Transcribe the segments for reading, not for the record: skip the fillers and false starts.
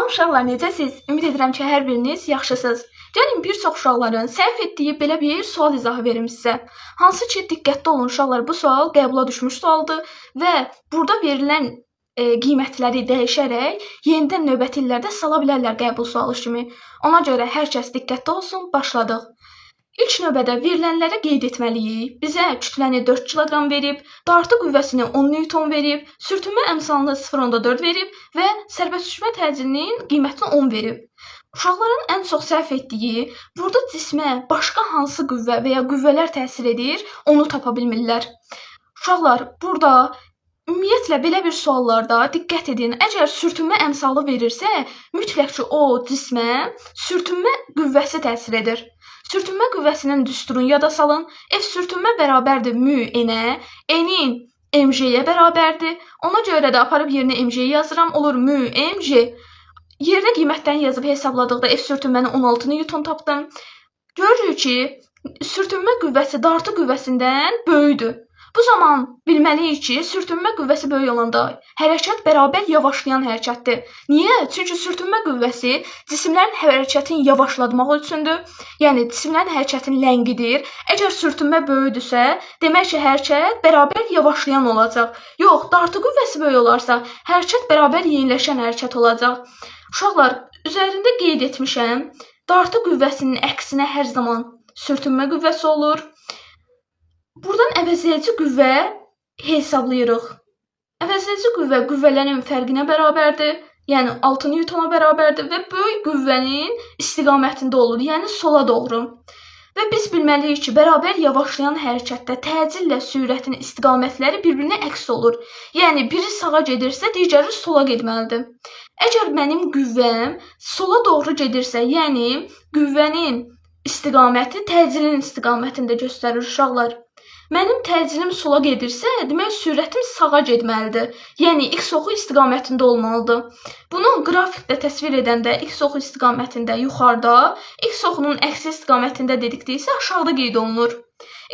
Uşaqlar, necəsiz? Ümid edirəm ki, hər biriniz yaxşısınız. Gəlin bir çox uşaqların səhv etdiyi belə bir sual izahı verim sizə. Hansı ki, diqqətli olun uşaqlar, bu sual qəbula düşmüş sualdır və burada verilən qiymətləri dəyişərək yenidən növbəti illərdə sala bilərlər qəbul sualı kimi. Ona görə hər kəs diqqətli olsun, başladıq. İlk növbədə verilənləri qeyd etməliyik. Bizə kütləni 4 kiloqram verib, dartı qüvvəsini 10 Newton verib, sürtünmə əmsalını 0,4 verib və sərbəst düşmə təcilinin qiymətini 10 verib. Uşaqların ən çox səhv etdiyi, burada cismə başqa hansı qüvvə və ya qüvvələr təsir edir, onu tapa bilmirlər. Uşaqlar, burada ümumiyyətlə belə bir suallarda diqqət edin. Əgər sürtünmə əmsalı verirsə, mütləq ki, o cismə sürtünmə qüvvəsi təsir edir. Sürtünmə qüvvəsinin düsturunu yada salın. F sürtünmə bərabərdir mü n-ə, n-in mg-yə bərabərdir. Ona görə də aparıb yerinə mg-yi yazıram, olur mü mg. Yerinə qiymətlərini yazıb hesabladıqda F sürtünməni 16 Newton tapdım. Görürük ki, sürtünmə qüvvəsi dartı qüvvəsindən böyükdür. Bu zaman bilməliyik ki, sürtünmə qüvvəsi böyük olanda hərəkət bərabər yavaşlayan hərəkətdir. Niyə? Çünki sürtünmə qüvvəsi cisimlərin hərəkətini yavaşlatmaq üçündür. Yəni, cisimlərin hərəkətini ləngidir. Əgər sürtünmə böyükdürsə, demək ki, hərəkət bərabər yavaşlayan olacaq. Yox, dartı qüvvəsi böyük olarsa, hərəkət bərabər yeniləşən hərəkət olacaq. Uşaqlar, üzərində qeyd etmişəm, dartı qüvvəsinin əksinə hər zaman sürtünmə qüvvəsi olur. Buradan əvəzləyici qüvvə hesablayırıq. Əvəzləyici qüvvə qüvvələrin fərqinə bərabərdir, yəni 6 Newtona bərabərdir və böyük qüvvənin istiqamətində olur, yəni sola doğru. Və biz bilməliyik ki, bərabər yavaşlayan hərəkətdə təcillə sürətin istiqamətləri bir-birinə əks olur. Yəni, biri sağa gedirsə, digəri sola getməlidir. Əgər mənim qüvvəm sola doğru gedirsə, yəni qüvvənin istiqaməti təcilin istiqamətində göstərir uşaqlar. Mənim təcillim sola gedirsə, demək sürətim sağa getməlidir. Yəni, x oxu istiqamətində olmalıdır. Bunu qrafikdə təsvir edəndə x oxu istiqamətində yuxarıda, x oxunun əksi istiqamətində dedikdə aşağıda qeyd olunur.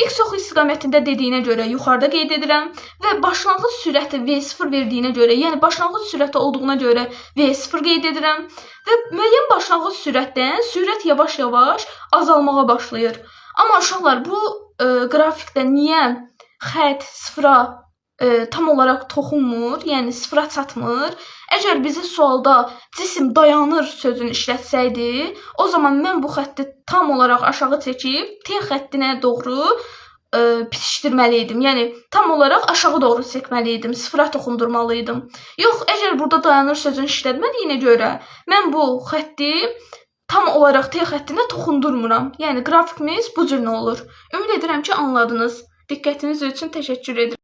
X oxu istiqamətində dediyinə görə yuxarıda qeyd edirəm və başlanğıc sürəti V0 verdiyinə görə, yəni başlanğıc sürəti olduğuna görə V0 qeyd edirəm və müəyyən başlanğıc sürətdən sürət yavaş-yavaş azalmağa başlayır. Amma uşaqlar, bu qrafikdə niyə xətt sıfıra tam olaraq toxunmur, yəni sıfıra çatmır? Əgər bizi sualda cisim dayanır sözünü işlətsəydi, o zaman mən bu xətti tam olaraq aşağı çəkib T xəttinə doğru bitişdirməliydim. Yəni, tam olaraq aşağı doğru çəkməliydim, sıfıra toxundurmalıydım. Yox, əgər burada dayanır sözünü işlətmədiyinə görə, mən bu xətti tam olaraq T xəttinə toxundurmuram. Yəni, qrafikimiz bu cür nə olur? Ümid edirəm ki, anladınız. Diqqətiniz üçün təşəkkür edirəm.